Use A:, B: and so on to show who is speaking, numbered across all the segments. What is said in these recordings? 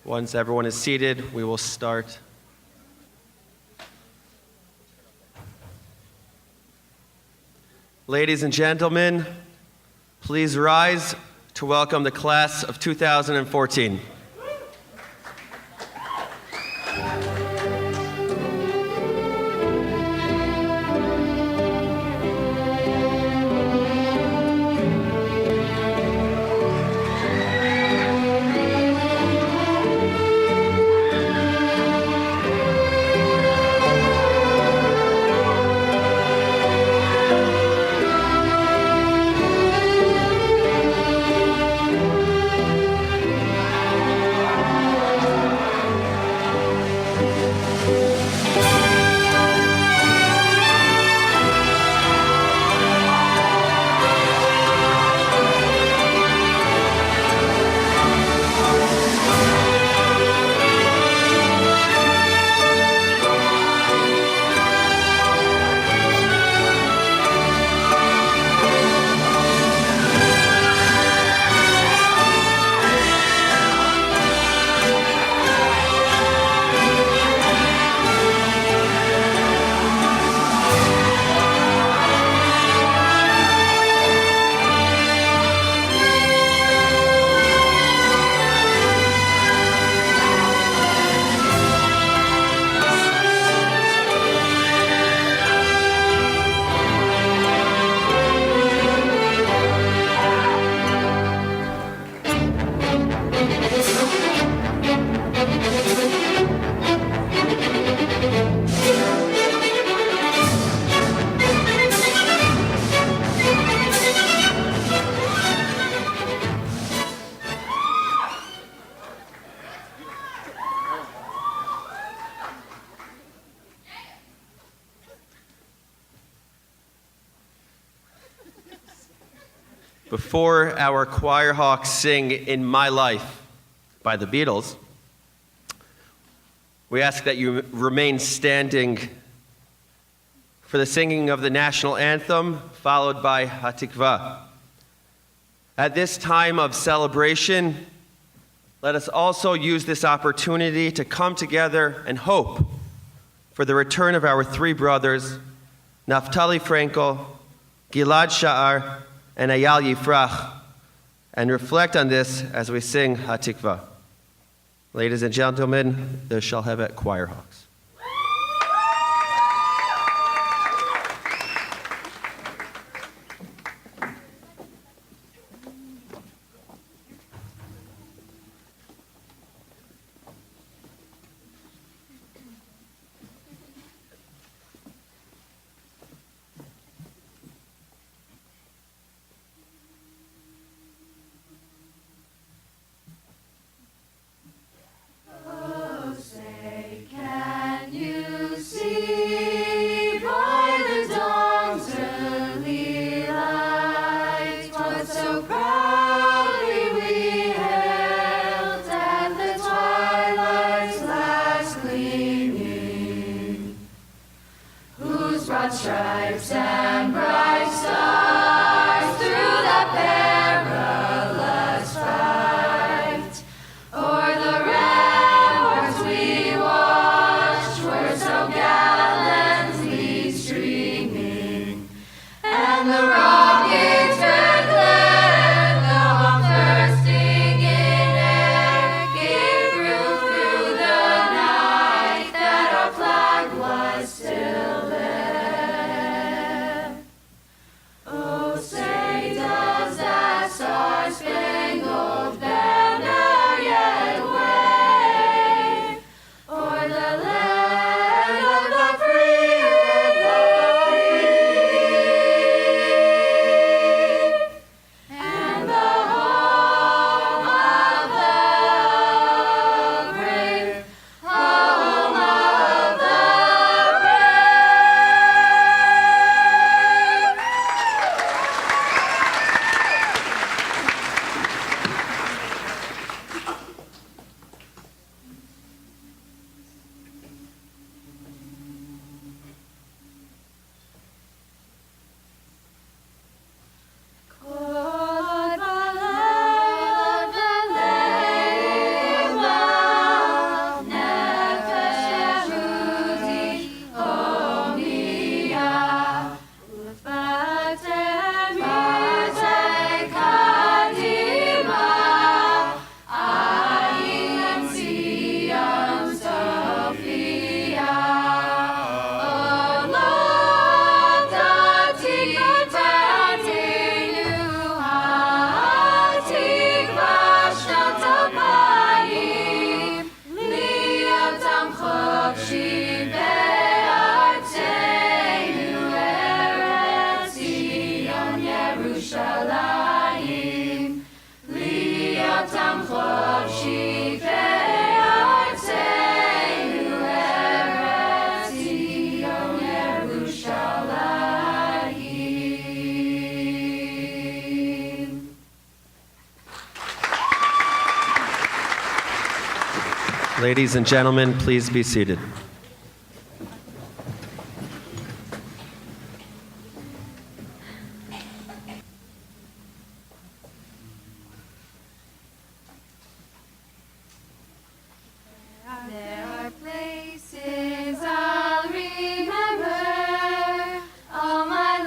A: Once everyone is seated, we will start. Ladies and gentlemen, please rise to welcome the class of 2014. Before our choir hawks sing In My Life by the Beatles, we ask that you remain standing for the singing of the national anthem, followed by Hatikva. At this time of celebration, let us also use this opportunity to come together and hope for the return of our three brothers, Naftali Frankel, Gilad Sha'ar, and Ayal Yifrach, and reflect on this as we sing Hatikva. Ladies and gentlemen, the Shalhevet Choir Hawks.
B: Stripes and bright stars through the perilous fight. O'er the ramparts we watched were so gallantly streaming, and the rockets red glare, the hawks bursting in air, gave proof through the night that our flag was still there.
A: Ladies and gentlemen, please be seated.
B: There are places I'll remember all my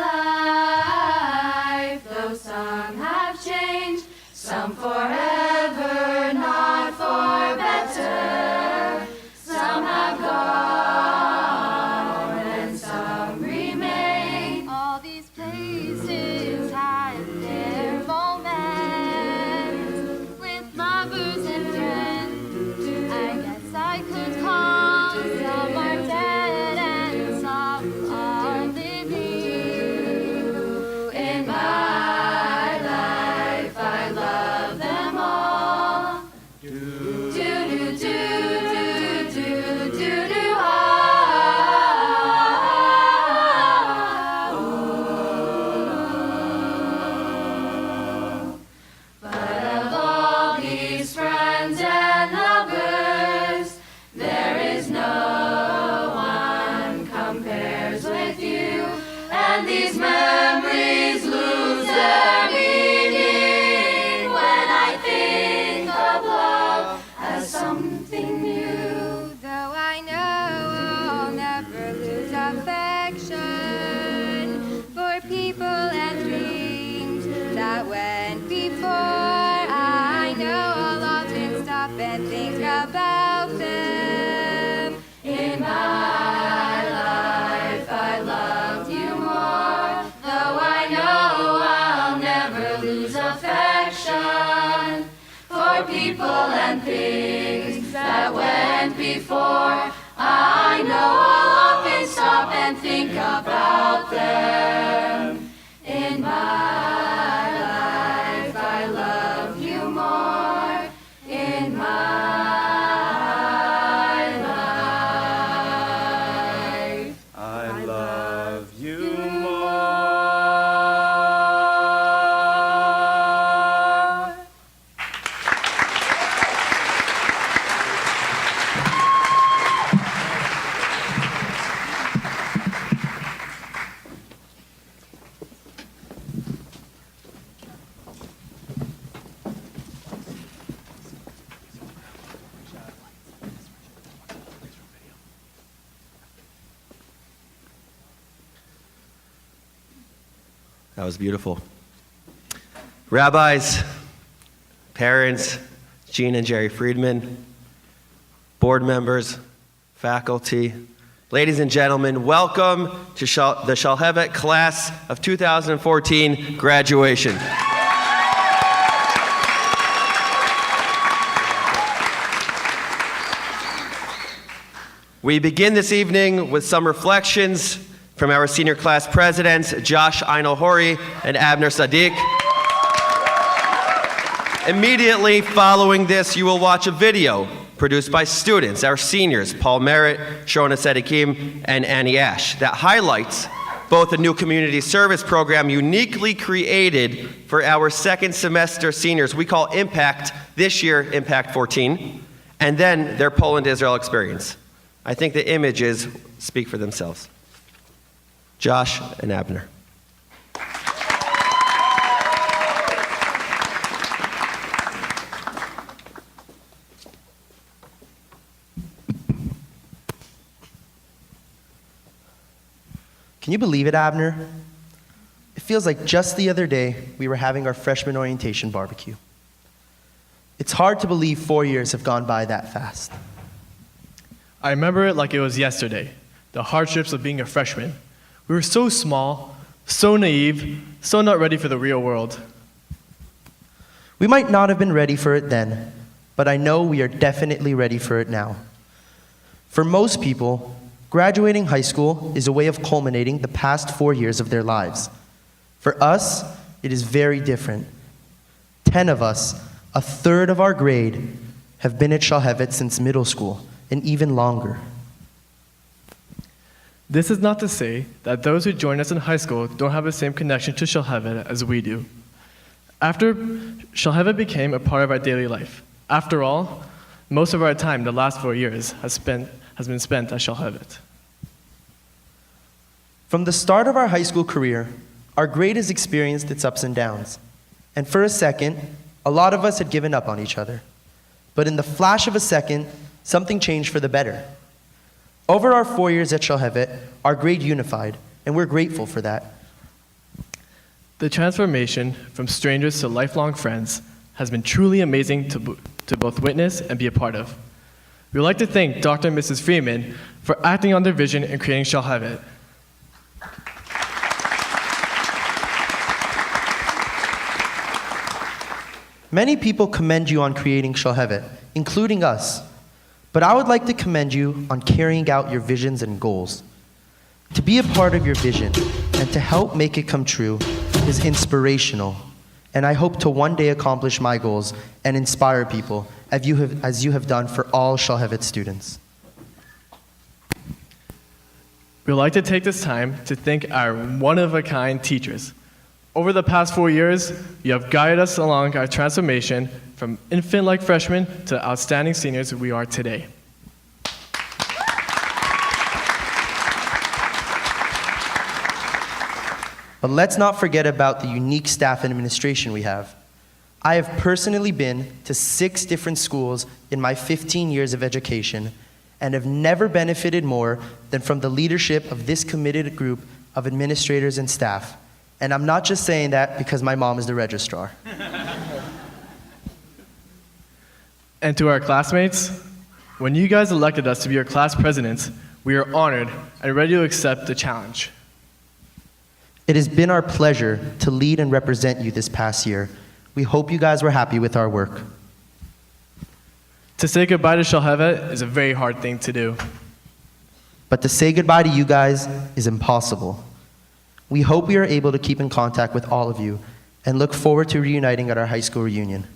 B: life, though some have changed, some forever, not for better. Some have gone and some remain. All these places have their moments with lovers and friends. I guess I could call some are dead and some are living. In my life, I love them all. Do do do do do do do ah. But of all these friends and lovers, there is no one compares with you, and these memories lose their meaning when I think of love as something new. Though I know I'll never lose affection for people and dreams that went before, I know I'll often stop and think about them. In my life, I loved you more, though I know I'll never lose affection for people and things that went before. I know I'll often stop and think about them. In my life, I love you more. In my life,
C: I love you more.
A: That was beautiful. Rabbis, parents, Gene and Jerry Friedman, board members, faculty, ladies and gentlemen, welcome to the Shalhevet class of 2014 graduation. We begin this evening with some reflections from our senior class presidents, Josh Einelhori and Abner Sadiq. Immediately following this, you will watch a video produced by students, our seniors, Paul Merritt, Shona Sadikim, and Annie Ash, that highlights both a new community service program uniquely created for our second semester seniors we call Impact, this year Impact 14, and then their Poland Israel experience. I think the images speak for themselves. Josh and Abner.
D: Can you believe it, Abner? It feels like just the other day we were having our freshman orientation barbecue. It's hard to believe 4 years have gone by that fast.
E: I remember it like it was yesterday, the hardships of being a freshman. We were so small, so naive, so not ready for the real world.
D: We might not have been ready for it then, but I know we are definitely ready for it now. For most people, graduating high school is a way of culminating the past 4 years of their lives. For us, it is very different. 10 of us, a third of our grade, have been at Shalhevet since middle school, and even longer.
E: This is not to say that those who join us in high school don't have the same connection to Shalhevet as we do. After Shalhevet became a part of our daily life. After all, Most of our time, the last 4 years, has been spent at Shalhevet.
D: From the start of our high school career, our grade has experienced its ups and downs. And for a second, a lot of us had given up on each other. But in the flash of a second, something changed for the better. Over our 4 years at Shalhevet, our grade unified, and we're grateful for that.
E: The transformation from strangers to lifelong friends has been truly amazing to both witness and be a part of. We would like to thank Dr. and Mrs. Freeman for acting on their vision and creating Shalhevet.
D: Many people commend you on creating Shalhevet, including us. But I would like to commend you on carrying out your visions and goals. To be a part of your vision and to help make it come true is inspirational. And I hope to one day accomplish my goals and inspire people as you have done for all Shalhevet students.
E: We would like to take this time to thank our one-of-a-kind teachers. Over the past 4 years, you have guided us along our transformation from infant-like freshmen to outstanding seniors we are today.
D: But let's not forget about the unique staff and administration we have. I have personally been to 6 different schools in my 15 years of education and have never benefited more than from the leadership of this committed group of administrators and staff. And I'm not just saying that because my mom is the registrar.
E: And to our classmates, when you guys elected us to be your class presidents, we are honored and ready to accept the challenge.
D: It has been our pleasure to lead and represent you this past year. We hope you guys were happy with our work.
E: To say goodbye to Shalhevet is a very hard thing to do.
D: But to say goodbye to you guys is impossible. We hope we are able to keep in contact with all of you and look forward to reuniting at our high school reunion.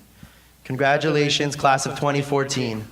D: Congratulations, class of 2014.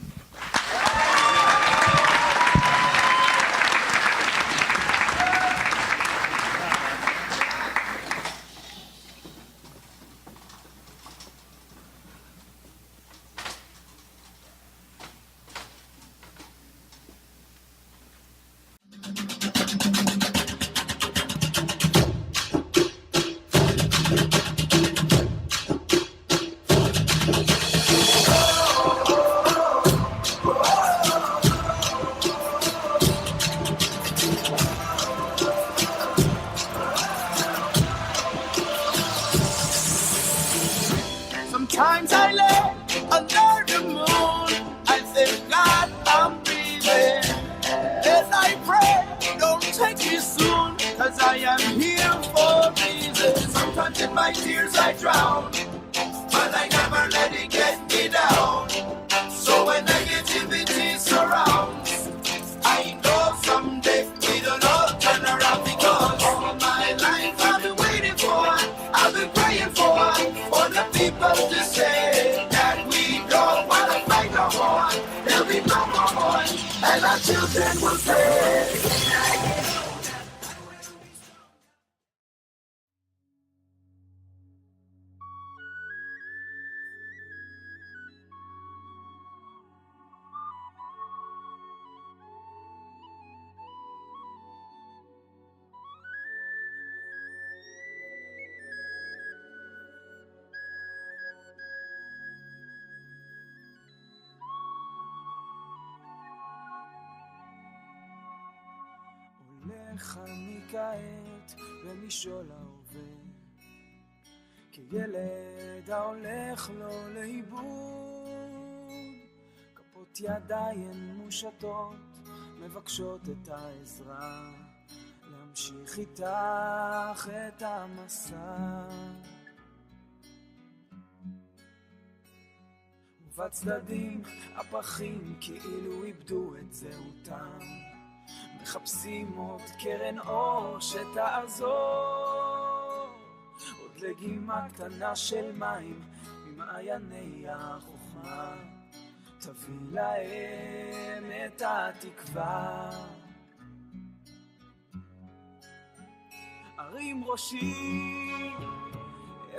C: Sometimes I lay under the moon. I thank God I'm breathing. As I pray, don't take me soon, cause I am here for a reason. Sometimes in my tears I drown, but I never let it get me down. So when negativity surrounds, I know someday it'll all turn around, because all my life I've been waiting for, I've been praying for the people to say that we don't want to fight no more. There'll be no more, and our children will say. הולך אני כעת במשעול ההווה, כילד ההולך לו לאיבוד. כפות ידיים מושטות מבקשות את העזרה, להמשיך איתך את המסע. ובצדדים הפחים כאילו איבדו את זהותם, מחפשים עוד קרן אור שתעזור, עוד לגימה קטנה של מים ממעייני החוכמה, תביא להם את התקווה. הרים ראשי,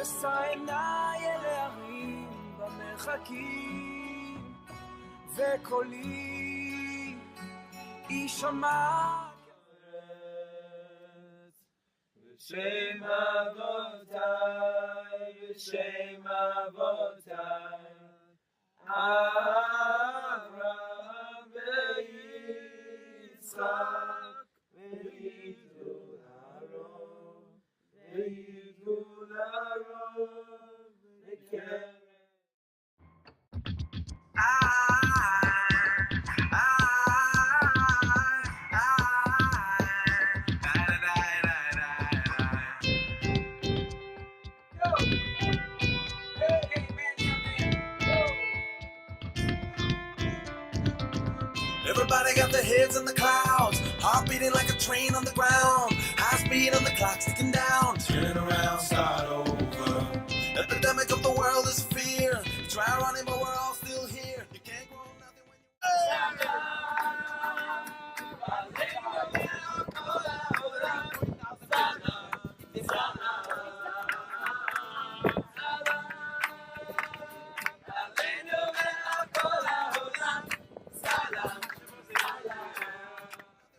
C: אשא עיניי אל ההרים במרחקים, וקולי יישמע. בשם אבותיי, בשם אבותיי, אברהם ויצחק ויתרו לרוב, ויתרו לרוב בקרב. Everybody got their heads in the clouds, heart beating like a train on the ground, high speed on the clock ticking down. Turn around, start over. Epidemic of the world is fear. You try running, but we're all still here. You can't grow nothing when you.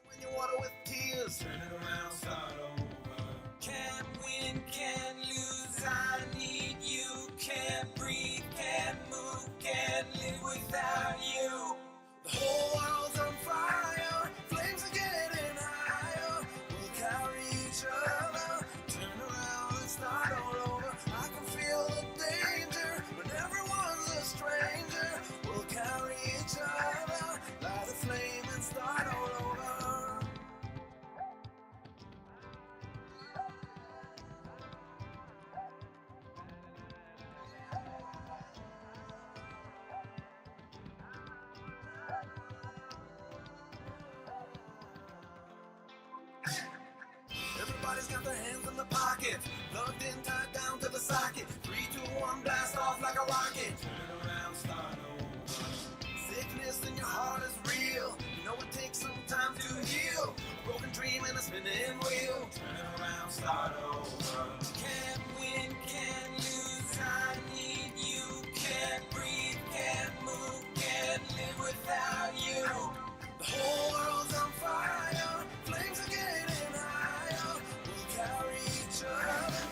C: When you water with tears, turn it around, start over. Can't win, can't lose. I need you. Can't breathe, can't move, can't live without you. The whole world's on fire, flames are getting higher. We'll carry each other, turn around and start all over. I can feel the danger when everyone's a stranger. We'll carry each other, light a flame and start all over. Everybody's got their hands in the pocket, plugged in, tied down to the socket. 3, 2, 1, blast off like a rocket. Turn around, start over. Sickness in your heart is real. You know it takes some time to heal. A broken dream and a spinning wheel. Turn around, start over. Can't win, can't lose. I need you. Can't breathe, can't move, can't live without you. The whole world's on fire. Flames are getting higher. We'll carry each other.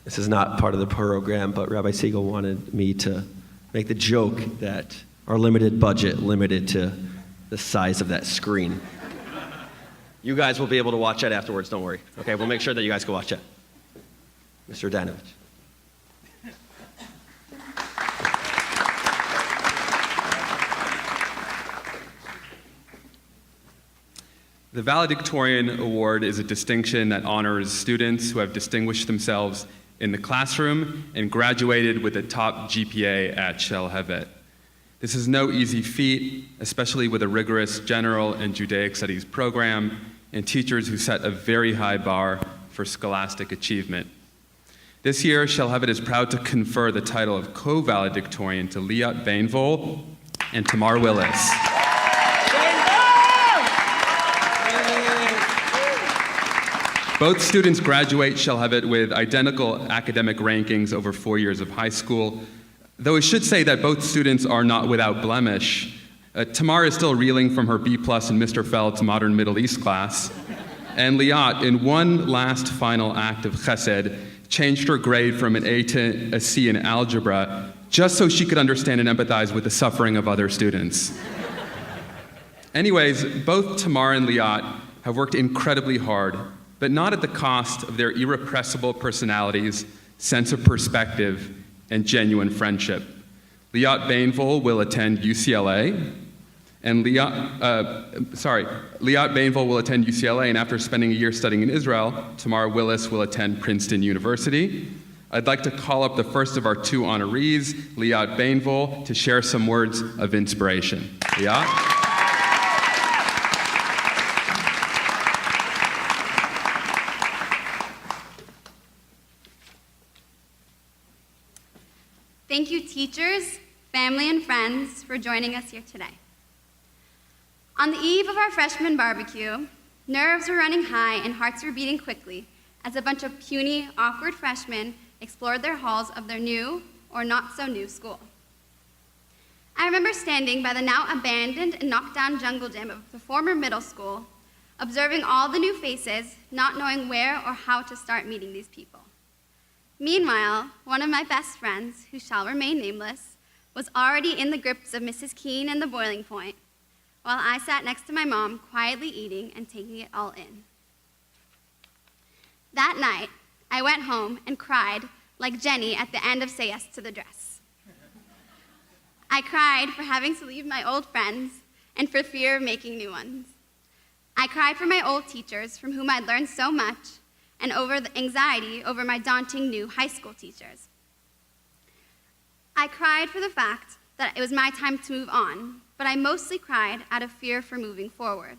A: This is not part of the program, but Rabbi Siegel wanted me to make the joke that our limited budget limited to the size of that screen. You guys will be able to watch that afterwards, don't worry. Okay, we'll make sure that you guys can watch it. Mr. Danovich.
F: The Valedictorian Award is a distinction that honors students who have distinguished themselves in the classroom and graduated with a top GPA at Shalhevet. This is no easy feat, especially with a rigorous general and Judaic studies program and teachers who set a very high bar for scholastic achievement. This year, Shalhevet is proud to confer the title of co-valedictorian to Liat Bainvol and Tamar Willis. Both students graduate Shalhevet with identical academic rankings over 4 years of high school, though I should say that both students are not without blemish. Tamar is still reeling from her B+ in Mr. Feld's Modern Middle East class, and Liat, in one last final act of chesed, changed her grade from an A to a C in algebra just so she could understand and empathize with the suffering of other students. Anyways, both Tamar and Liat have worked incredibly hard, but not at the cost of their irrepressible personalities, sense of perspective, and genuine friendship. Liat Bainvol will attend UCLA, and Liat Bainvol will attend UCLA, and after spending a year studying in Israel, Tamar Willis will attend Princeton University. I'd like to call up the first of our two honorees, Liat Bainvol, to share some words of inspiration. Liat?
B: Thank you, teachers, family, and friends, for joining us here today. On the eve of our freshman barbecue, nerves were running high and hearts were beating quickly as a bunch of puny, awkward freshmen explored their halls of their new, or not so new school. I remember standing by the now abandoned and knocked down jungle gym of the former middle school, observing all the new faces, not knowing where or how to start meeting these people. Meanwhile, one of my best friends, who shall remain nameless, was already in the grips of Mrs. Keene and the boiling point, while I sat next to my mom, quietly eating and taking it all in. That night, I went home and cried like Jenny at the end of Say Yes to the Dress. I cried for having to leave my old friends and for fear of making new ones. I cried for my old teachers from whom I'd learned so much and over the anxiety over my daunting new high school teachers. I cried for the fact that it was my time to move on, but I mostly cried out of fear for moving forward.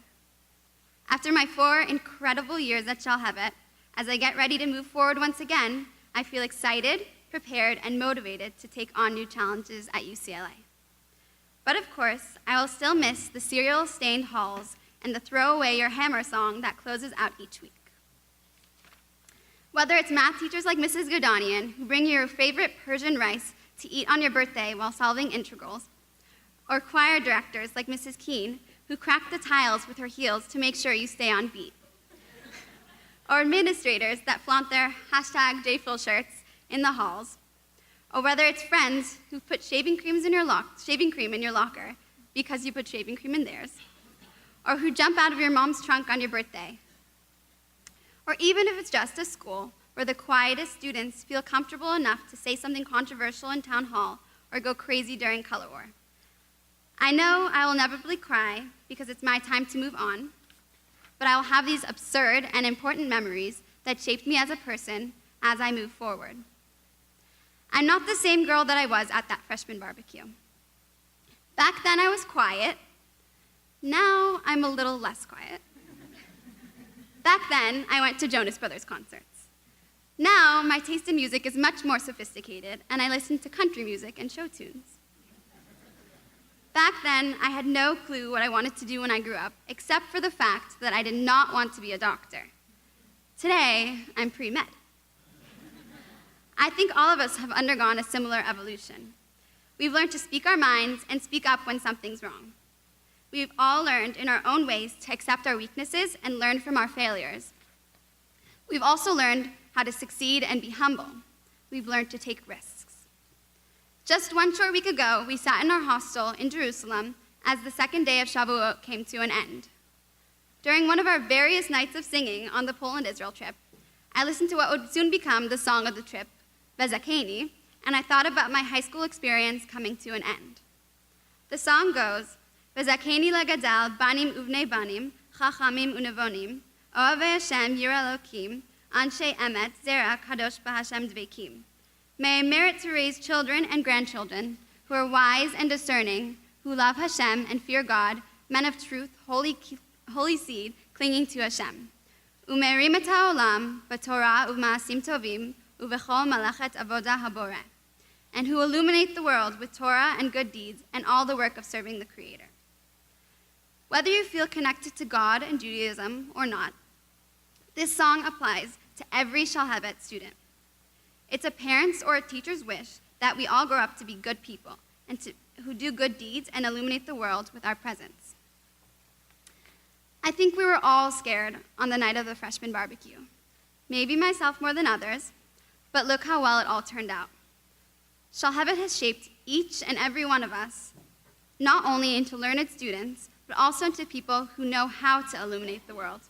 B: After my 4 incredible years at Shalhevet, as I get ready to move forward once again, I feel excited, prepared, and motivated to take on new challenges at UCLA. But of course, I will still miss the cereal-stained halls and the throw away your hammer song that closes out each week. Whether it's math teachers like Mrs. Godanian, who bring you your favorite Persian rice to eat on your birthday while solving integrals, or choir directors like Mrs. Keene, who crack the tiles with her heels to make sure you stay on beat, or administrators that flaunt their #JFull shirts in the halls, or whether it's friends who put shaving cream in your locker because you put shaving cream in theirs, or who jump out of your mom's trunk on your birthday, or even if it's just a school where the quietest students feel comfortable enough to say something controversial in town hall or go crazy during color war. I know I will inevitably cry because it's my time to move on, but I will have these absurd and important memories that shaped me as a person as I move forward. I'm not the same girl that I was at that freshman barbecue. Back then I was quiet. Now I'm a little less quiet. Back then I went to Jonas Brothers concerts. Now my taste in music is much more sophisticated and I listen to country music and show tunes. Back then, I had no clue what I wanted to do when I grew up, except for the fact that I did not want to be a doctor. Today, I'm pre-med. I think all of us have undergone a similar evolution. We've learned to speak our minds and speak up when something's wrong. We've all learned in our own ways to accept our weaknesses and learn from our failures. We've also learned how to succeed and be humble. We've learned to take risks. Just 1 short week ago, we sat in our hostel in Jerusalem as the second day of Shavuot came to an end. During one of our various nights of singing on the Poland-Israel trip, I listened to what would soon become the song of the trip, Vezakeni, and I thought about my high school experience coming to an end. The song goes, Vezakeni legadal banim uvnei banim, chachamim unevonim, ohavei Hashem yireh Elokim, anshe emet zera kadosh b'Hashem dveikim. May I merit to raise children and grandchildren who are wise and discerning, who love Hashem and fear God, men of truth, holy seed, clinging to Hashem. Umerim et ha'olam, b'torah u'ma'asim tovim, u'v'chol malachet avodah haboreh. And who illuminate the world with Torah and good deeds and all the work of serving the Creator. Whether you feel connected to God and Judaism or not, this song applies to every Shalhevet student. It's a parent's or a teacher's wish that we all grow up to be good people and who do good deeds and illuminate the world with our presence. I think we were all scared on the night of the freshman barbecue. Maybe myself more than others, but look how well it all turned out. Shalhevet has shaped each and every one of us, not only into learned students, but also into people who know how to illuminate the world.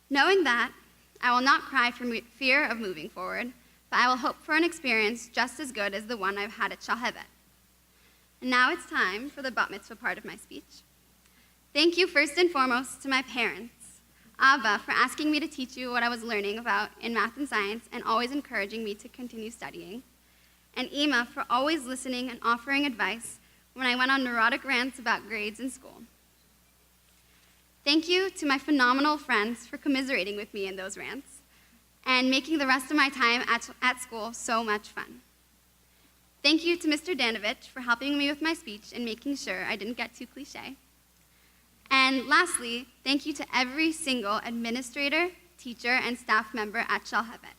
B: Knowing that, I will not cry from fear of moving forward, but I will hope for an experience just as good as the one I've had at Shalhevet. And now it's time for the bat mitzvah part of my speech. Thank you first and foremost to my parents, Abba, for asking me to teach you what I was learning about in math and science and always encouraging me to continue studying, and Ima for always listening and offering advice when I went on neurotic rants about grades in school. Thank you to my phenomenal friends for commiserating with me in those rants and making the rest of my time at school so much fun. Thank you to Mr. Danovich for helping me with my speech and making sure I didn't get too cliche. And lastly, thank you to every single administrator, teacher, and staff member at Shalhevet.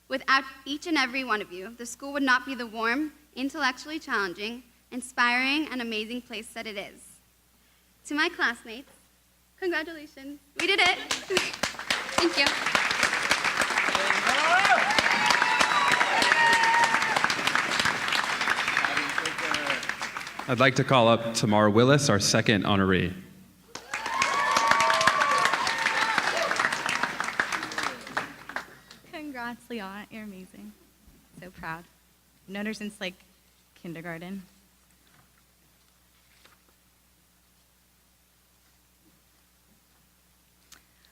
B: Without each and every one of you, the school would not be the warm, intellectually challenging, inspiring, and amazing place that it is. To my classmates, congratulations. We did it. Thank you.
F: I'd like to call up Tamar Willis, our second honoree.
G: Congrats, Leon. You're amazing. So proud. I've known her since like kindergarten.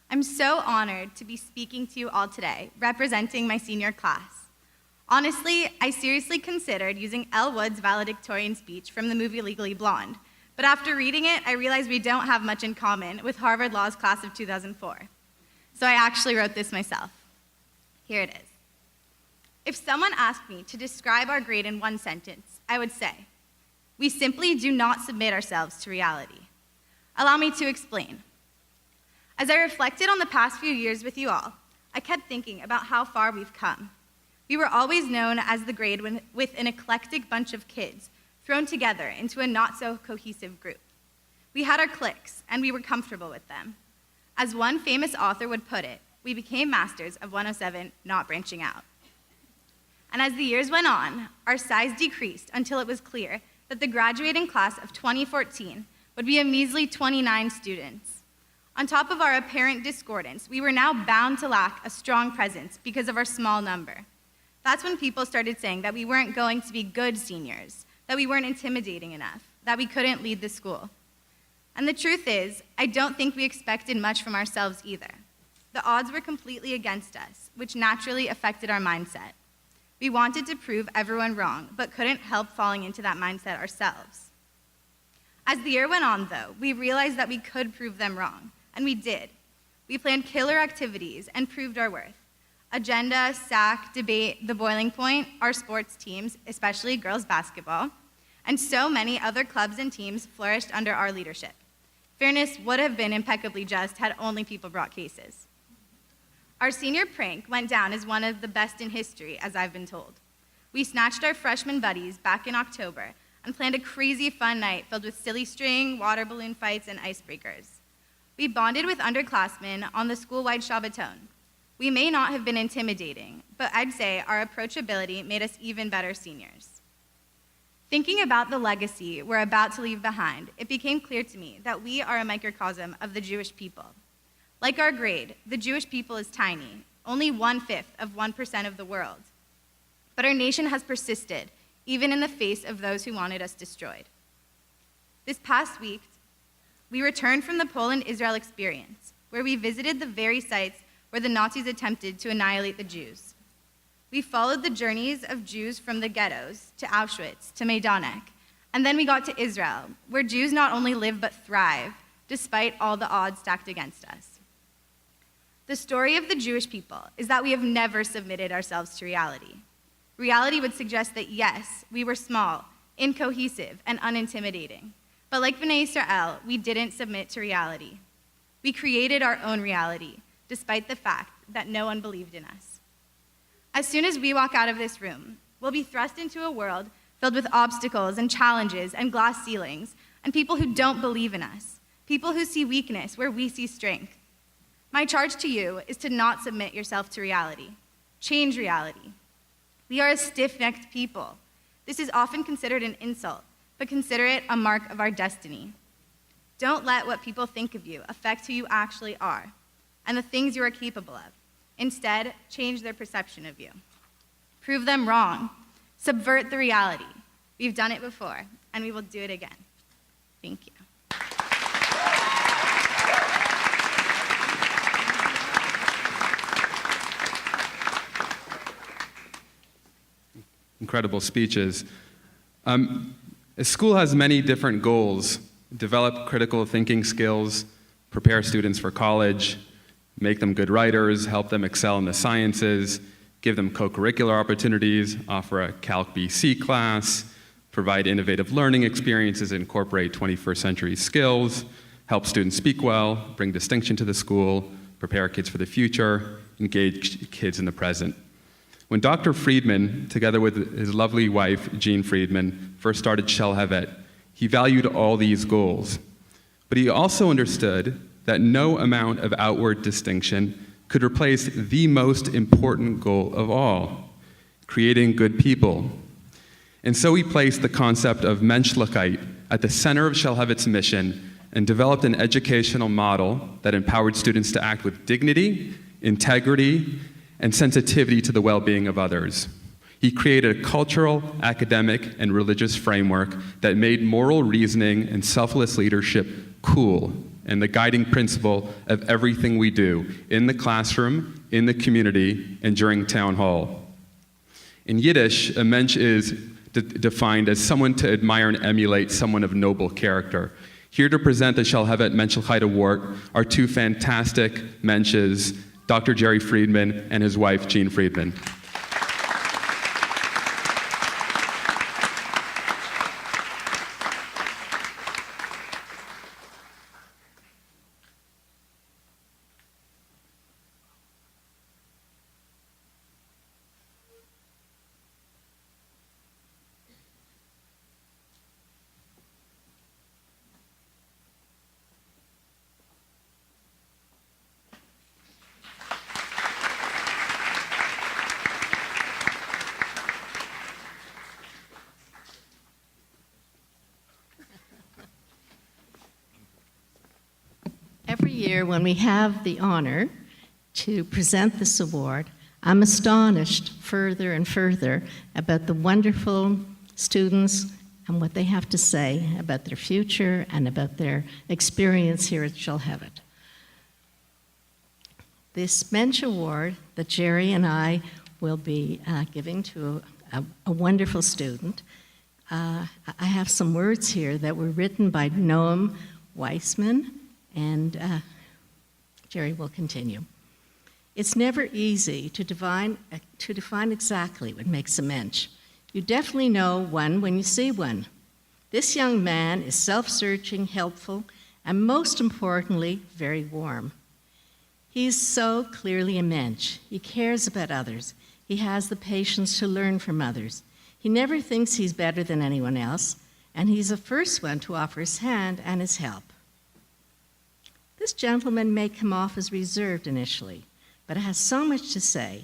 G: I'm so honored to be speaking to you all today, representing my senior class. Honestly, I seriously considered using Elle Wood's valedictorian speech from the movie Legally Blonde, but after reading it, I realized we don't have much in common with Harvard Law's class of 2004. So I actually wrote this myself. Here it is. If someone asked me to describe our grade in one sentence, I would say, we simply do not submit ourselves to reality. Allow me to explain. As I reflected on the past few years with you all, I kept thinking about how far we've come. We were always known as the grade with an eclectic bunch of kids thrown together into a not-so-cohesive group. We had our cliques, and we were comfortable with them. As one famous author would put it, we became masters of 107, not branching out. And as the years went on, our size decreased until it was clear that the graduating class of 2014 would be a measly 29 students. On top of our apparent discordance, we were now bound to lack a strong presence because of our small number. That's when people started saying that we weren't going to be good seniors, that we weren't intimidating enough, that we couldn't lead the school. And the truth is, I don't think we expected much from ourselves either. The odds were completely against us, which naturally affected our mindset. We wanted to prove everyone wrong, but couldn't help falling into that mindset ourselves. As the year went on, though, we realized that we could prove them wrong, and we did. We planned killer activities and proved our worth. Agenda, SAC, debate, the boiling point, our sports teams, especially girls basketball, and so many other clubs and teams flourished under our leadership. Fairness would have been impeccably just had only people brought cases. Our senior prank went down as one of the best in history, as I've been told. We snatched our freshman buddies back in October and planned a crazy fun night filled with silly string, water balloon fights, and icebreakers. We bonded with underclassmen on the school-wide Shabbaton. We may not have been intimidating, but I'd say our approachability made us even better seniors. Thinking about the legacy we're about to leave behind, it became clear to me that we are a microcosm of the Jewish people. Like our grade, the Jewish people is tiny, only 1/5 of 1% of the world. But our nation has persisted, even in the face of those who wanted us destroyed. This past week, we returned from the Poland-Israel experience, where we visited the very sites where the Nazis attempted to annihilate the Jews. We followed the journeys of Jews from the ghettos to Auschwitz to Majdanek, and then we got to Israel, where Jews not only live but thrive, despite all the odds stacked against us. The story of the Jewish people is that we have never submitted ourselves to reality. Reality would suggest that yes, we were small, incohesive, and unintimidating. But like B'nai Israel, we didn't submit to reality. We created our own reality, despite the fact that no one believed in us. As soon as we walk out of this room, we'll be thrust into a world filled with obstacles and challenges and glass ceilings and people who don't believe in us, people who see weakness where we see strength. My charge to you is to not submit yourself to reality. Change reality. We are a stiff-necked people. This is often considered an insult, but consider it a mark of our destiny. Don't let what people think of you affect who you actually are and the things you are capable of. Instead, change their perception of you. Prove them wrong. Subvert the reality. We've done it before, and we will do it again. Thank you.
F: Incredible speeches. A school has many different goals: develop critical thinking skills, prepare students for college, make them good writers, help them excel in the sciences, give them co-curricular opportunities, offer a Calc BC class, provide innovative learning experiences, incorporate 21st century skills, help students speak well, bring distinction to the school, prepare kids for the future, engage kids in the present. When Dr. Friedman, together with his lovely wife, Jean Friedman, first started Shalhevet, he valued all these goals. But he also understood that no amount of outward distinction could replace the most important goal of all, creating good people. And so he placed the concept of Menschlichkeit at the center of Shalhevet's mission and developed an educational model that empowered students to act with dignity, integrity, and sensitivity to the well-being of others. He created a cultural, academic, and religious framework that made moral reasoning and selfless leadership cool and the guiding principle of everything we do in the classroom, in the community, and during town hall. In Yiddish, a mensch is defined as someone to admire and emulate, someone of noble character. Here to present the Shalhevet Menschlichkeit Award are two fantastic mensches, Dr. Jerry Friedman and his wife, Jean Friedman.
H: Every year when we have the honor to present this award, I'm astonished further and further about the wonderful students and what they have to say about their future and about their experience here at Shalhevet. This Mensch Award that Jerry and I will be giving to a wonderful student, I have some words here that were written by Noam Weissman, and Jerry will continue. It's never easy to define exactly what makes a mensch. You definitely know one when you see one. This young man is self-searching, helpful, and most importantly, very warm. He's so clearly a mensch. He cares about others. He has the patience to learn from others. He never thinks he's better than anyone else, and he's the first one to offer his hand and his help. This gentleman may come off as reserved initially, but has so much to say.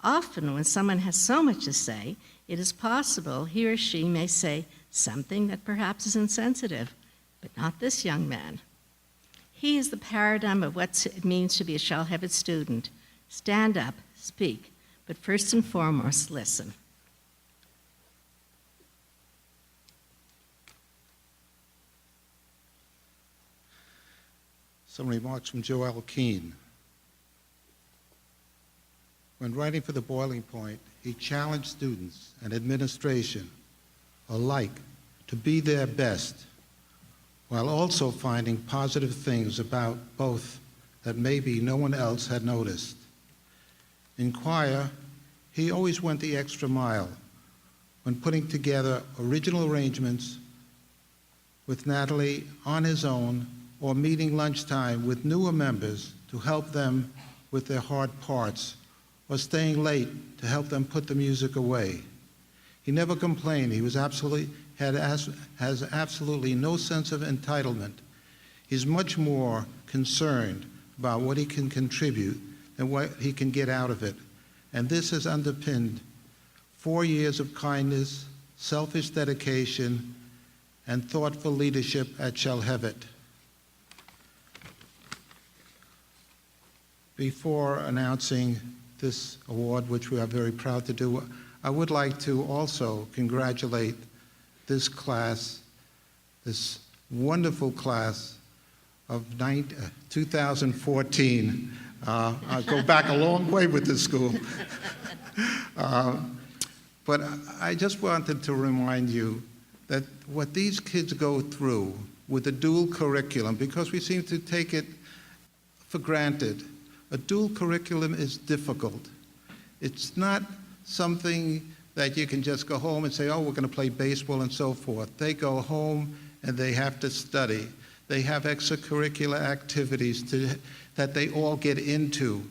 H: Often when someone has so much to say, it is possible he or she may say something that perhaps is insensitive, but not this young man. He is the paradigm of what it means to be a Shalhevet student. Stand up, speak, but first and foremost, listen.
I: Some remarks from Joel Keane. When writing for The Boiling Point, he challenged students and administration alike to be their best, while also finding positive things about both that maybe no one else had noticed. In choir, he always went the extra mile when putting together original arrangements with Natalie on his own, or meeting lunchtime with newer members to help them with their hard parts, or staying late to help them put the music away. He never complained. He has absolutely no sense of entitlement. He's much more concerned about what he can contribute than what he can get out of it. And this has underpinned 4 years of kindness, selfish dedication, and thoughtful leadership at Shalhevet. Before announcing this award, which we are very proud to do, I would like to also congratulate this class, this wonderful class of 2014. I go back a long way with this school. But I just wanted to remind you that what these kids go through with the dual curriculum, because we seem to take it for granted, a dual curriculum is difficult. It's not something that you can just go home and say, oh, we're going to play baseball and so forth. They go home and they have to study. They have extracurricular activities that they all get into.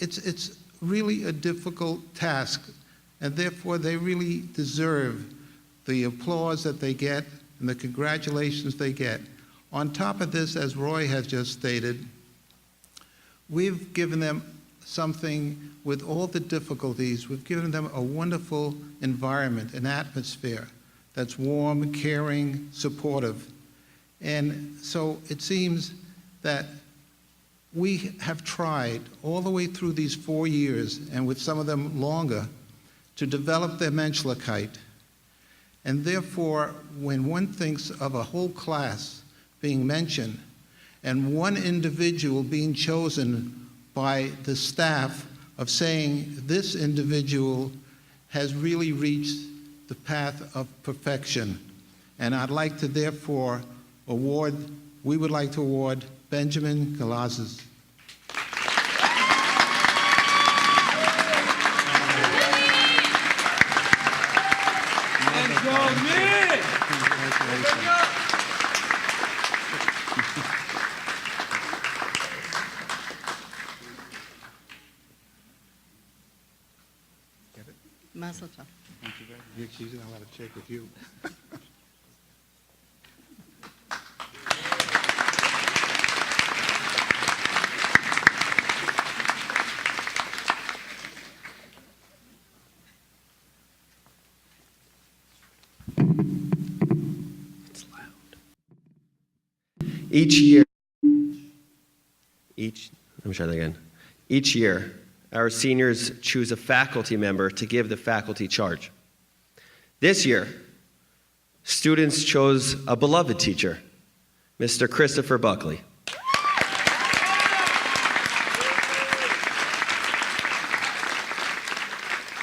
I: It's really a difficult task, and therefore they really deserve the applause that they get and the congratulations they get. On top of this, as Roy has just stated, we've given them something with all the difficulties. We've given them a wonderful environment, an atmosphere that's warm, caring, supportive. And so it seems that we have tried all the way through these 4 years, and with some of them longer, to develop their Menschlichkeit. And therefore, when one thinks of a whole class being mentioned and one individual being chosen by the staff of saying this individual has really reached the path of perfection. And I'd like to therefore we would like to award Benjamin Galazes.
H: Mazel tov.
I: Thank you very much. She's going to let a check with you.
A: Each year, Each year, our seniors choose a faculty member to give the faculty charge. This year, students chose a beloved teacher, Mr. Christopher Buckley.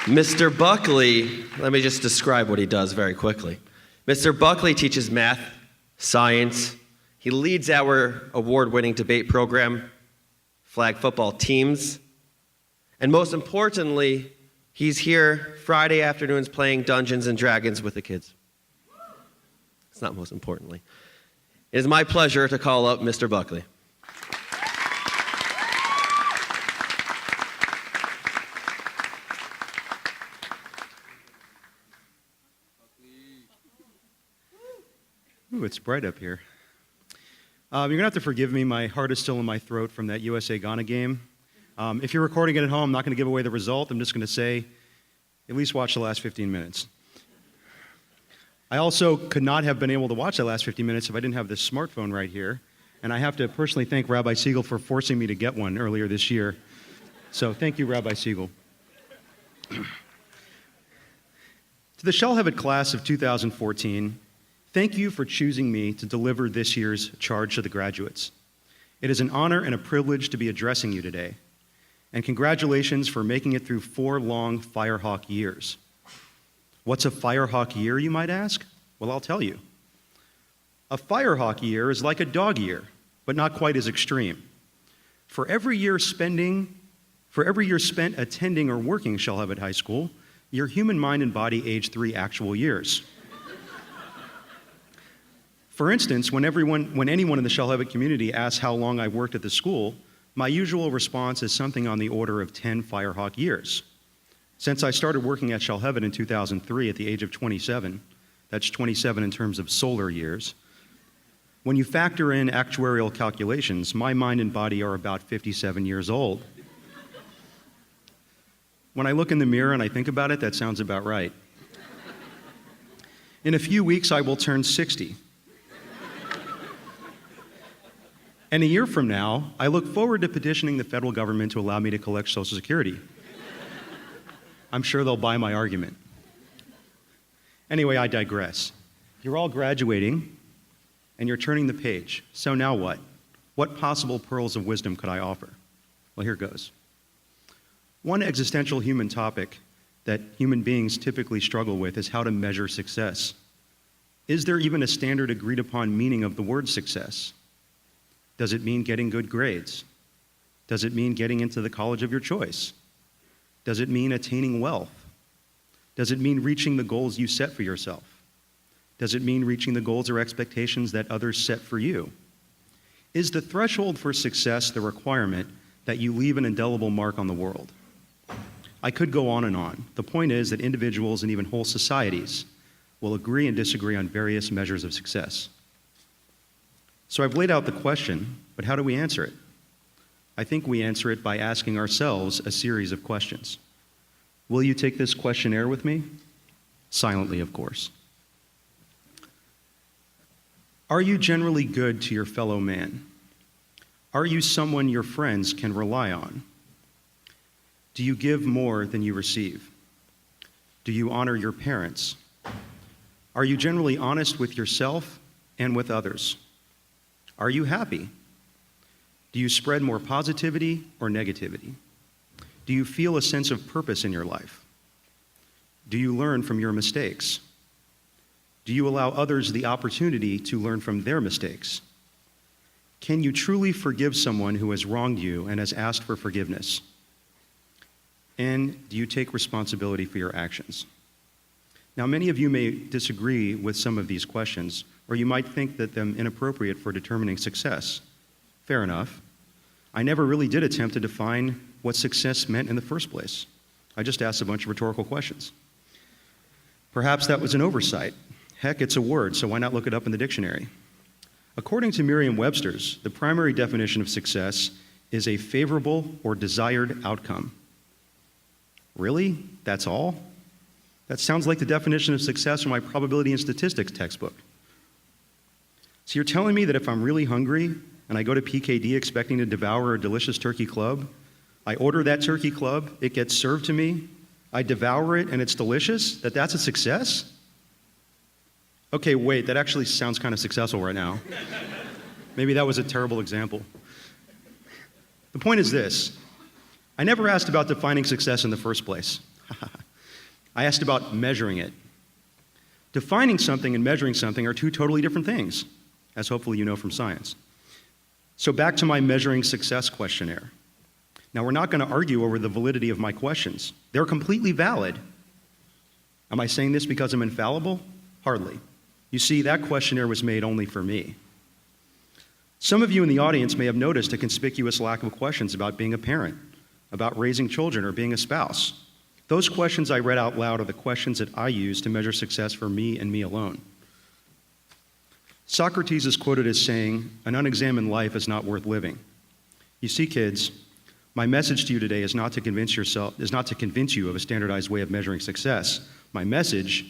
A: Mr. Buckley, let me just describe what he does very quickly. Mr. Buckley teaches math, science. He leads our award-winning debate program, flag football teams, and most importantly, he's here Friday afternoons playing Dungeons and Dragons with the kids. It's not most importantly. It is my pleasure to call up Mr. Buckley.
J: Ooh, it's bright up here. You're going to have to forgive me. My heart is still in my throat from that USA-Ghana game. If you're recording it at home, I'm not going to give away the result. I'm just going to say, at least watch the last 15 minutes. I also could not have been able to watch that last 15 minutes if I didn't have this smartphone right here. And I have to personally thank Rabbi Siegel for forcing me to get one earlier this year. So thank you, Rabbi Siegel. To the Shalhevet class of 2014, thank you for choosing me to deliver this year's charge to the graduates. It is an honor and a privilege to be addressing you today. And congratulations for making it through 4 long Firehawk years. What's a Firehawk year, you might ask? Well, I'll tell you. A Firehawk year is like a dog year, but not quite as extreme. For every year spent attending or working Shalhevet High School, your human mind and body age 3 actual years. For instance, when anyone in the Shalhevet community asks how long I worked at the school, my usual response is something on the order of 10 Firehawk years. Since I started working at Shalhevet in 2003 at the age of 27, that's 27 in terms of solar years, when you factor in actuarial calculations, my mind and body are about 57 years old. When I look in the mirror and I think about it, that sounds about right. In a few weeks, I will turn 60. And a year from now, I look forward to petitioning the federal government to allow me to collect Social Security. I'm sure they'll buy my argument. Anyway, I digress. You're all graduating, and you're turning the page. So now what? What possible pearls of wisdom could I offer? Well, here goes. One existential human topic that human beings typically struggle with is how to measure success. Is there even a standard agreed upon meaning of the word success? Does it mean getting good grades? Does it mean getting into the college of your choice? Does it mean attaining wealth? Does it mean reaching the goals you set for yourself? Does it mean reaching the goals or expectations that others set for you? Is the threshold for success the requirement that you leave an indelible mark on the world? I could go on and on. The point is that individuals and even whole societies will agree and disagree on various measures of success. So I've laid out the question, but how do we answer it? I think we answer it by asking ourselves a series of questions. Will you take this questionnaire with me? Silently, of course. Are you generally good to your fellow man? Are you someone your friends can rely on? Do you give more than you receive? Do you honor your parents? Are you generally honest with yourself and with others? Are you happy? Do you spread more positivity or negativity? Do you feel a sense of purpose in your life? Do you learn from your mistakes? Do you allow others the opportunity to learn from their mistakes? Can you truly forgive someone who has wronged you and has asked for forgiveness? And do you take responsibility for your actions? Now, many of you may disagree with some of these questions, or you might think that they're inappropriate for determining success. Fair enough. I never really did attempt to define what success meant in the first place. I just asked a bunch of rhetorical questions. Perhaps that was an oversight. Heck, it's a word, so why not look it up in the dictionary? According to Merriam-Webster's, the primary definition of success is a favorable or desired outcome. Really? That's all? That sounds like the definition of success from my probability and statistics textbook. So you're telling me that if I'm really hungry and I go to PKD expecting to devour a delicious turkey club, I order that turkey club, it gets served to me, I devour it, and it's delicious, that's a success? Okay, wait, that actually sounds kind of successful right now. Maybe that was a terrible example. The point is this. I never asked about defining success in the first place. I asked about measuring it. Defining something and measuring something are two totally different things, as hopefully you know from science. So back to my measuring success questionnaire. Now, we're not going to argue over the validity of my questions. They're completely valid. Am I saying this because I'm infallible? Hardly. You see, that questionnaire was made only for me. Some of you in the audience may have noticed a conspicuous lack of questions about being a parent, about raising children, or being a spouse. Those questions I read out loud are the questions that I use to measure success for me and me alone. Socrates is quoted as saying, "An unexamined life is not worth living." You see, kids, my message to you today is not to convince you of a standardized way of measuring success. My message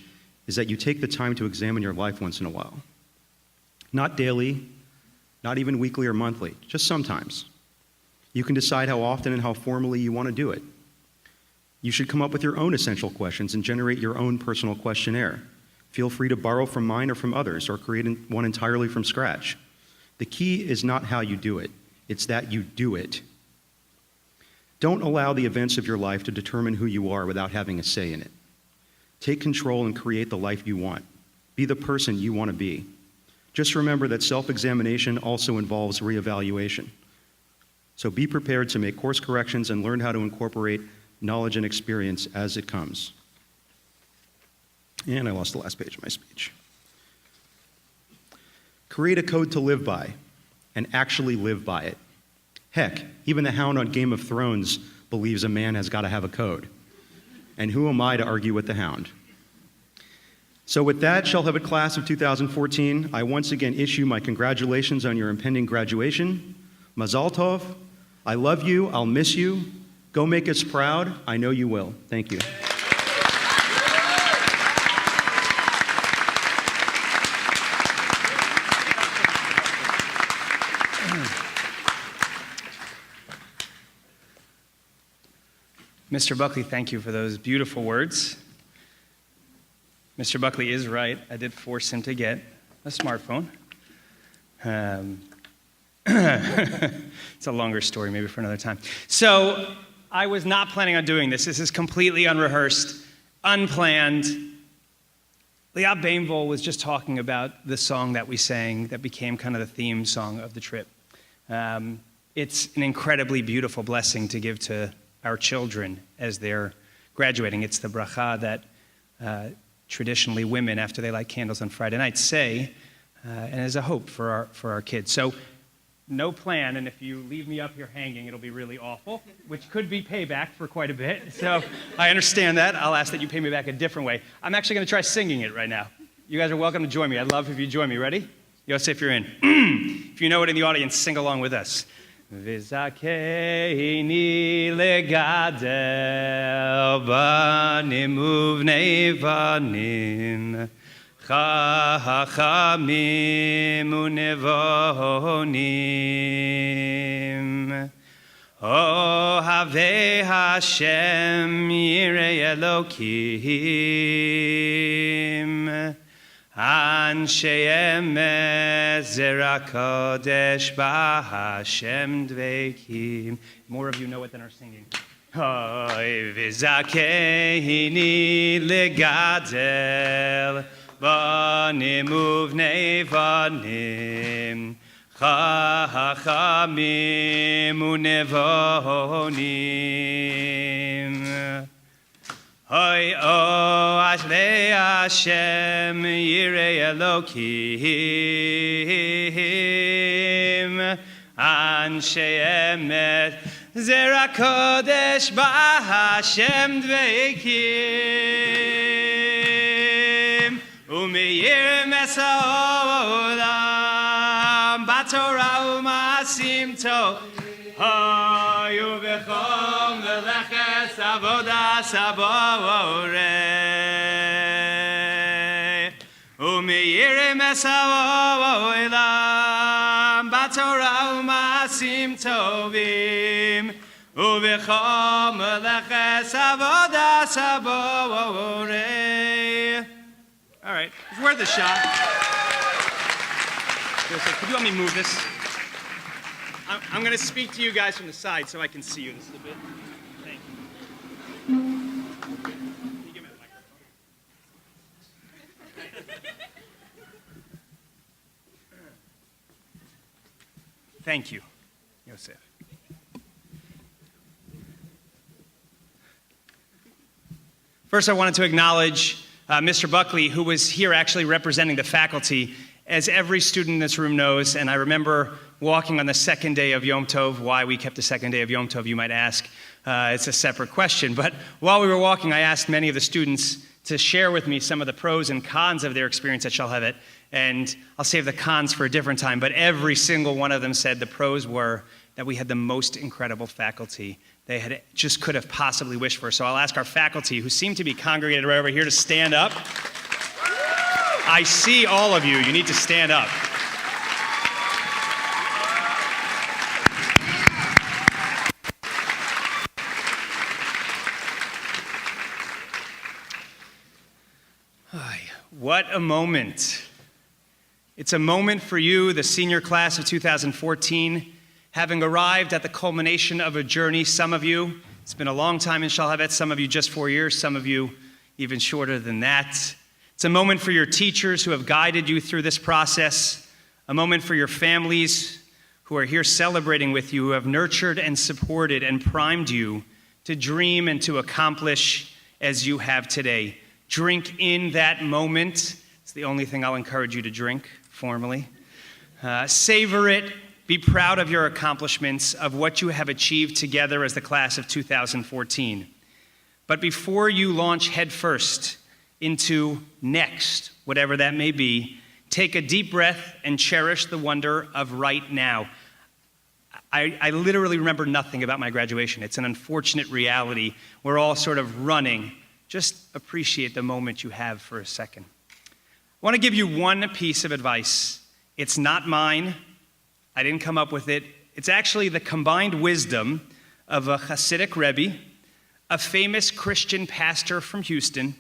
J: is that you take the time to examine your life once in a while. Not daily, not even weekly or monthly, just sometimes. You can decide how often and how formally you want to do it. You should come up with your own essential questions and generate your own personal questionnaire. Feel free to borrow from mine or from others, or create one entirely from scratch. The key is not how you do it, it's that you do it. Don't allow the events of your life to determine who you are without having a say in it. Take control and create the life you want. Be the person you want to be. Just remember that self-examination also involves reevaluation. So be prepared to make course corrections and learn how to incorporate knowledge and experience as it comes. And I lost the last page of my speech. Create a code to live by and actually live by it. Heck, even the Hound on Game of Thrones believes a man has got to have a code. And who am I to argue with the Hound? So with that, Shalhevet class of 2014, I once again issue my congratulations on your impending graduation. Mazal tov. I love you. I'll miss you. Go make us proud. I know you will. Thank you.
K: Mr. Buckley, thank you for those beautiful words. Mr. Buckley is right. I did force him to get a smartphone. It's a longer story, maybe for another time. So I was not planning on doing this. This is completely unrehearsed, unplanned. Liat Bainvol was just talking about the song that we sang that became kind of the theme song of the trip. It's an incredibly beautiful blessing to give to our children as they're graduating. It's the bracha that traditionally women, after they light candles on Friday nights, say, and as a hope for our kids. So No plan, and if you leave me up here hanging, it'll be really awful, which could be payback for quite a bit. So I understand that. I'll ask that you pay me back a different way. I'm actually going to try singing it right now. You guys are welcome to join me. I'd love if you join me. Ready? Yosef, you're in. If you know it in the audience, sing along with us. V'zakeini legadel banim uvnei banim chachamim unevonim Ohavei Hashem yirei Elokim Anshe emes zera kodesh b'Hashem dveikim. More of you know it than are singing. Oy v'zakeini legadel banim uvnei banim chachamim unevonim Hoy o ashlei Hashem yirei Elokim Anshe emet zera kodesh b'Hashem dveikim Umeir mesa olam batorah u'masim tov Hayu v'chom v'leches avodas haborei U'meirim es ha'olam b'torah u'masim tovim U'v'chom v'leches avodas haborei. All right, it's worth a shot. Joseph, could you help me move this? I'm going to speak to you guys from the side so I can see you this a bit. Thank you. Can you give me the microphone? Thank you, Yosef. First, I wanted to acknowledge Mr. Buckley, who was here actually representing the faculty. As every student in this room knows, and I remember walking on the second day of Yom Tov. Why we kept the second day of Yom Tov, you might ask. It's a separate question. But while we were walking, I asked many of the students to share with me some of the pros and cons of their experience at Shalhevet. And I'll save the cons for a different time. But every single one of them said the pros were that we had the most incredible faculty they had just could have possibly wished for. So I'll ask our faculty, who seem to be congregated right over here, to stand up. I see all of you. You need to stand up. What a moment. It's a moment for you, the senior class of 2014, having arrived at the culmination of a journey. Some of you, it's been a long time in Shalhevet, some of you just 4 years, some of you even shorter than that. It's a moment for your teachers who have guided you through this process, a moment for your families who are here celebrating with you, who have nurtured and supported and primed you to dream and to accomplish as you have today. Drink in that moment. It's the only thing I'll encourage you to drink formally. Savor it. Be proud of your accomplishments, of what you have achieved together as the class of 2014. But before you launch headfirst into next, whatever that may be, take a deep breath and cherish the wonder of right now. I literally remember nothing about my graduation. It's an unfortunate reality. We're all sort of running. Just appreciate the moment you have for a second. I want to give you one piece of advice. It's not mine. I didn't come up with it. It's actually the combined wisdom of a Hasidic Rebbe, a famous Christian pastor from Houston,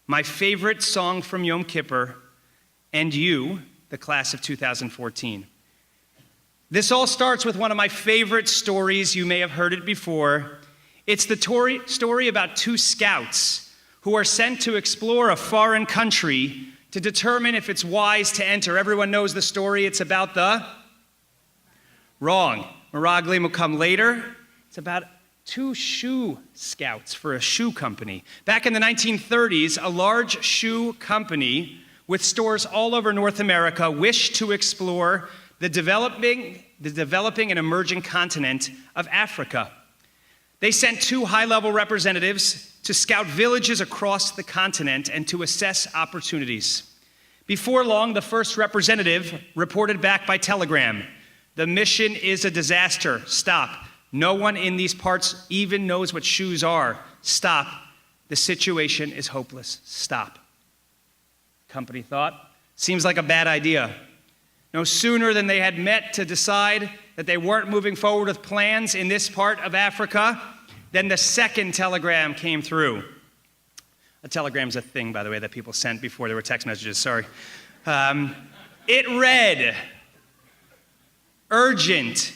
K: my favorite song from Yom Kippur, and you, the class of 2014. This all starts with one of my favorite stories. You may have heard it before. It's the story about two scouts who are sent to explore a foreign country to determine if it's wise to enter. Everyone knows the story. It's about the... Wrong. Meraglim will come later. It's about two shoe scouts for a shoe company. Back in the 1930s, a large shoe company with stores all over North America wished to explore the developing and emerging continent of Africa. They sent 2 high-level representatives to scout villages across the continent and to assess opportunities. Before long, the first representative reported back by telegram, "The mission is a disaster. Stop. No one in these parts even knows what shoes are. Stop. The situation is hopeless. Stop." Company thought, seems like a bad idea. No sooner than they had met to decide that they weren't moving forward with plans in this part of Africa, then the second telegram came through. A telegram's a thing, by the way, that people sent before there were text messages, sorry. It read, "Urgent,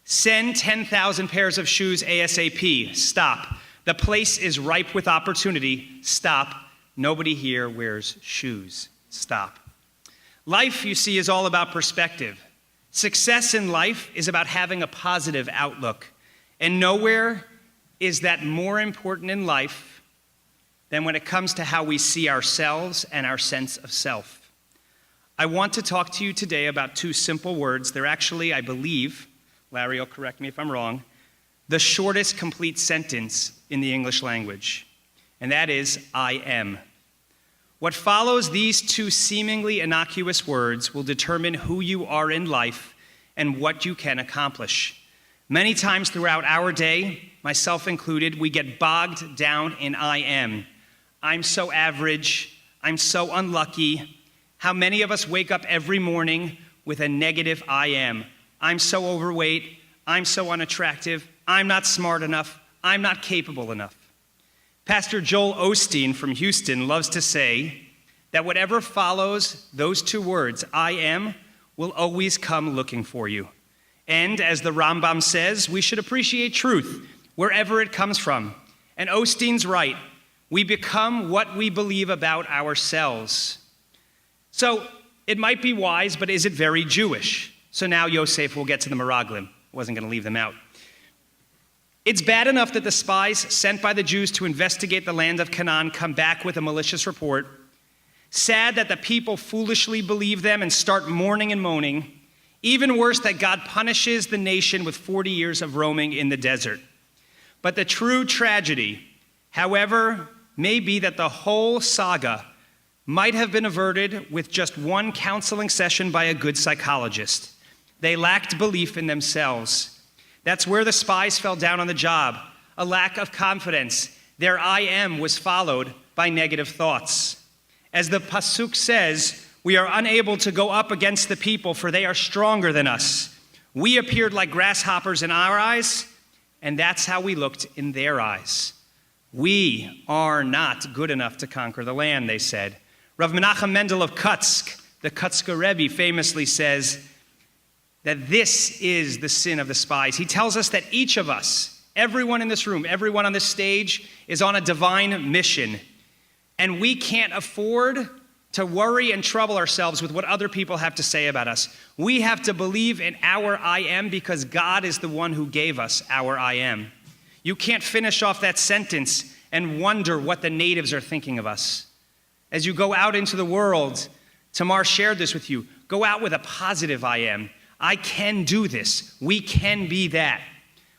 K: send 10,000 pairs of shoes ASAP. Stop. The place is ripe with opportunity. Stop. Nobody here wears shoes. Stop." Life, you see, is all about perspective. Success in life is about having a positive outlook. And nowhere is that more important in life than when it comes to how we see ourselves and our sense of self. I want to talk to you today about 2 simple words. They're actually, I believe, Larry will correct me if I'm wrong, the shortest complete sentence in the English language. And that is, I am. What follows these 2 seemingly innocuous words will determine who you are in life and what you can accomplish. Many times throughout our day, myself included, we get bogged down in I am. I'm so average. I'm so unlucky. How many of us wake up every morning with a negative I am? I'm so overweight. I'm so unattractive. I'm not smart enough. I'm not capable enough. Pastor Joel Osteen from Houston loves to say that whatever follows those 2 words, I am, will always come looking for you. And as the Rambam says, we should appreciate truth wherever it comes from. And Osteen's right. We become what we believe about ourselves. So it might be wise, but is it very Jewish? So now Yosef will get to the Meraglim. Wasn't going to leave them out. It's bad enough that the spies sent by the Jews to investigate the land of Canaan come back with a malicious report. Sad that the people foolishly believe them and start mourning and moaning. Even worse, that God punishes the nation with 40 years of roaming in the desert. But the true tragedy, however, may be that the whole saga might have been averted with just 1 counseling session by a good psychologist. They lacked belief in themselves. That's where the spies fell down on the job. A lack of confidence. Their I am was followed by negative thoughts. As the Pasuk says, we are unable to go up against the people, for they are stronger than us. We appeared like grasshoppers in our eyes, and that's how we looked in their eyes. We are not good enough to conquer the land, they said. Rav Menachem Mendel of Kutsk, the Kutsker Rebbe, famously says that this is the sin of the spies. He tells us that each of us, everyone in this room, everyone on this stage, is on a divine mission. And we can't afford to worry and trouble ourselves with what other people have to say about us. We have to believe in our I am because God is the one who gave us our I am. You can't finish off that sentence and wonder what the natives are thinking of us. As you go out into the world, Tamar shared this with you, go out with a positive I am. I can do this. We can be that.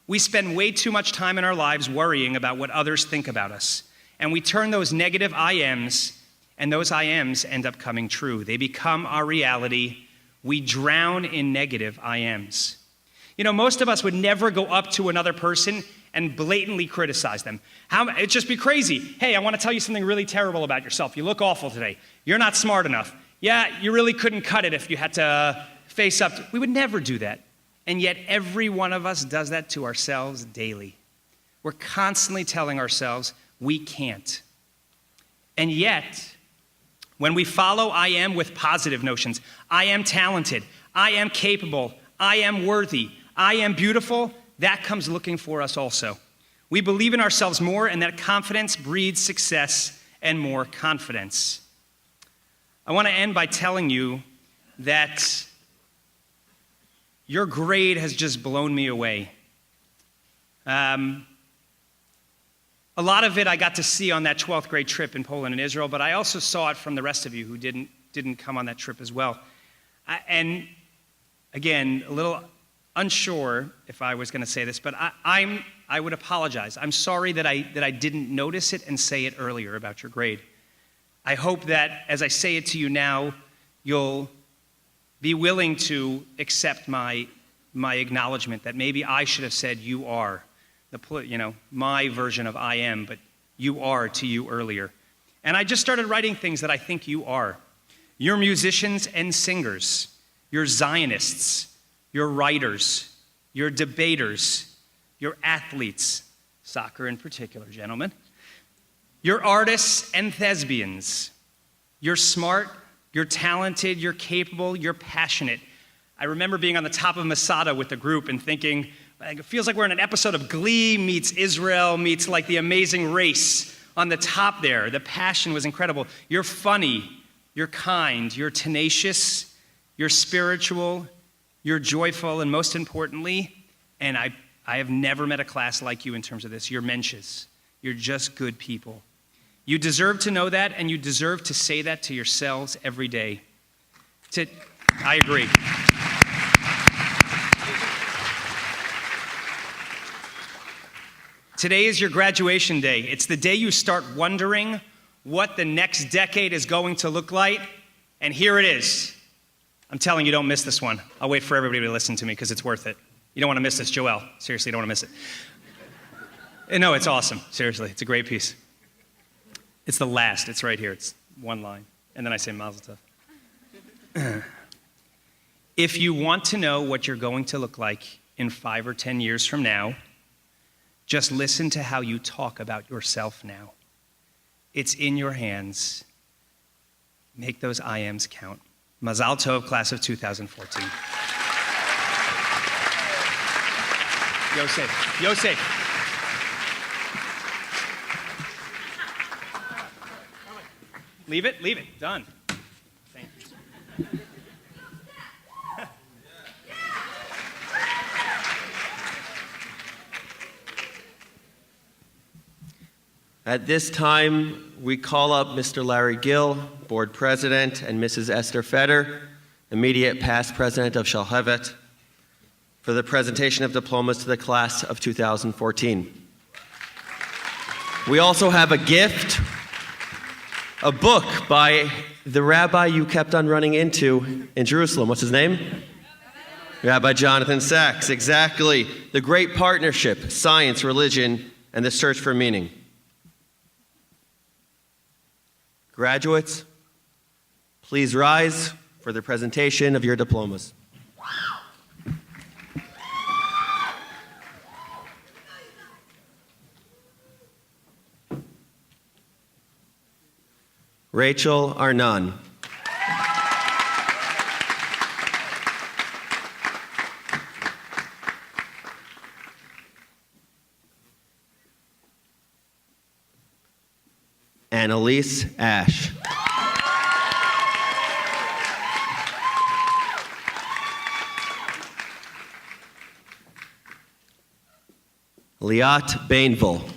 K: We spend way too much time in our lives worrying about what others think about us. And we turn those negative I ams, and those I ams end up coming true. They become our reality. We drown in negative I ams. You know, most of us would never go up to another person and blatantly criticize them. It'd just be crazy. Hey, I want to tell you something really terrible about yourself. You look awful today. You're not smart enough. Yeah, you really couldn't cut it if you had to face up. We would never do that. And yet every one of us does that to ourselves daily. We're constantly telling ourselves we can't. And yet, when we follow I am with positive notions, I am talented, I am capable, I am worthy, I am beautiful, that comes looking for us also. We believe in ourselves more, and that confidence breeds success and more confidence. I want to end by telling you that your grade has just blown me away. A lot of it I got to see on that 12th grade trip in Poland and Israel, but I also saw it from the rest of you who didn't come on that trip as well. I again, a little unsure if I was going to say this, but I would apologize. I'm sorry that I didn't notice it and say it earlier about your grade. I hope that as I say it to you now, you'll be willing to accept my acknowledgement that maybe I should have said you are, my version of I am, but you are to you earlier. And I just started writing things that I think you are. You're musicians and singers. You're Zionists. You're writers. You're debaters. You're athletes, soccer in particular, gentlemen. You're artists and thespians. You're smart. You're talented. You're capable. You're passionate. I remember being on the top of Masada with the group and thinking, it feels like we're in an episode of Glee meets Israel meets like The Amazing Race on the top there. The passion was incredible. You're funny. You're kind. You're tenacious. You're spiritual. You're joyful. And most importantly, and I have never met a class like you in terms of this, you're mensches. You're just good people. You deserve to know that, and you deserve to say that to yourselves every day. I agree. Today is your graduation day. It's the day you start wondering what the next decade is going to look like, and here it is. I'm telling you, don't miss this one. I'll wait for everybody to listen to me because it's worth it. You don't want to miss this, Joel. Seriously, you don't want to miss it. No, it's awesome. Seriously, it's a great piece. It's the last. It's right here. It's one line. And then I say Mazel Tov. If you want to know what you're going to look like in 5 or 10 years from now, just listen to how you talk about yourself now. It's in your hands. Make those I ams count. Mazal Tov, class of 2014. Yosef. Leave it. Done. Thank you.
A: At this time, we call up Mr. Larry Gill, Board President, and Mrs. Esther Feder, immediate past President of Shalhevet, for the presentation of diplomas to the class of 2014. We also have a gift, a book by the rabbi you kept on running into in Jerusalem. What's his name? Rabbi Jonathan Sachs, exactly. The Great Partnership, Science, Religion, and the Search for Meaning. Graduates, please rise for the presentation of your diplomas. Rachel Arnon. Annalise Ash. Liat Bainville.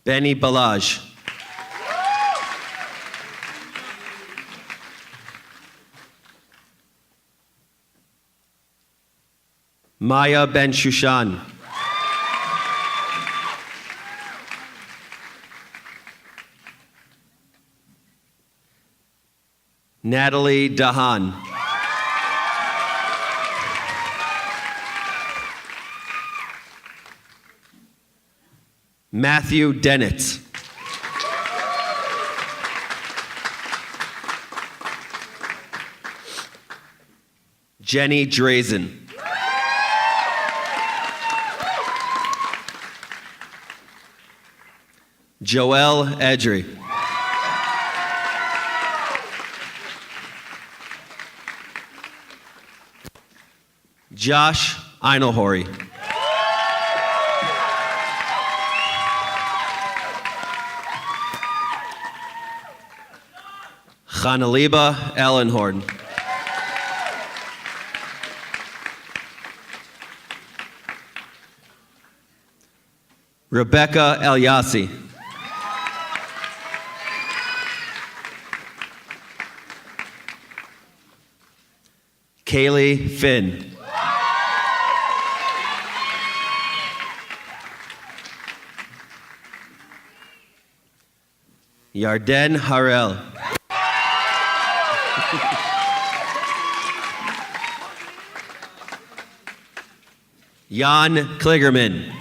A: Benny Balaj. Maya Ben Shushan. Natalie Dahan. Matthew Dennett. Jenny Drazen. Joelle Edry. Josh Einelhori. Chanaliba Ellenhorn. Rebecca Elyasi. Kaylee Finn. Yarden Harel. Jan Kligerman.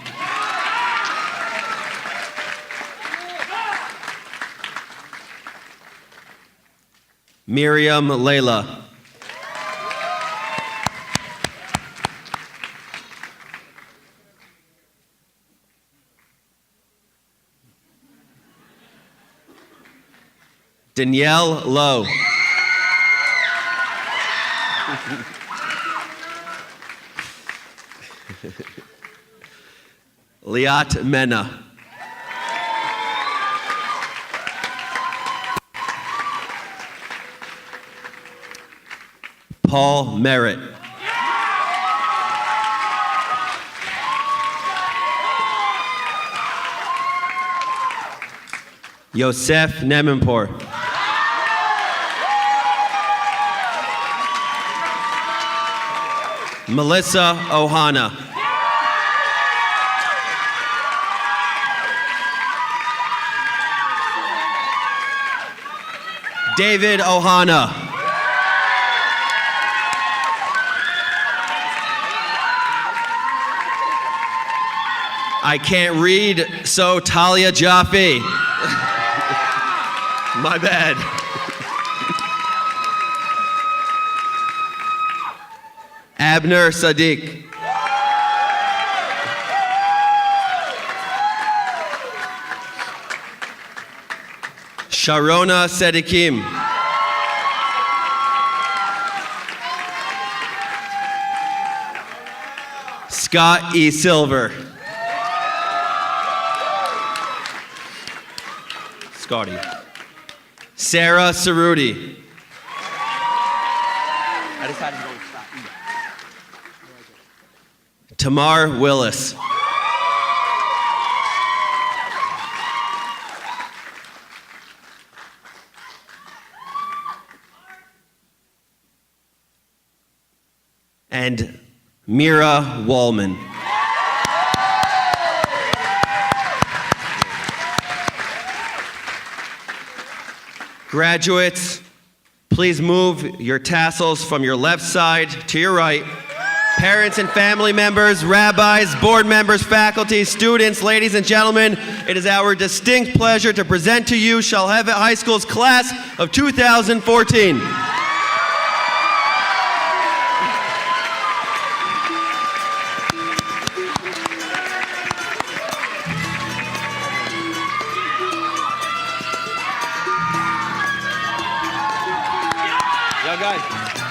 A: Miriam Layla. Danielle Lowe. Liat Mena. Paul Merritt. Yosef Nemenpour. Melissa Ohana. David Ohana. I can't read, so Talia Jaffe. My bad. Abner Sadiq. Sharona Sedikim. Scott E. Silver. Scotty. Sarah Cerruti. Tamar Willis. And Mira Wallman. Graduates, please move your tassels from your left side to your right. Parents and family members, rabbis, board members, faculty, students, ladies and gentlemen, it is our distinct pleasure to present to you Shalhevet High School's class of 2014. Yo, guys.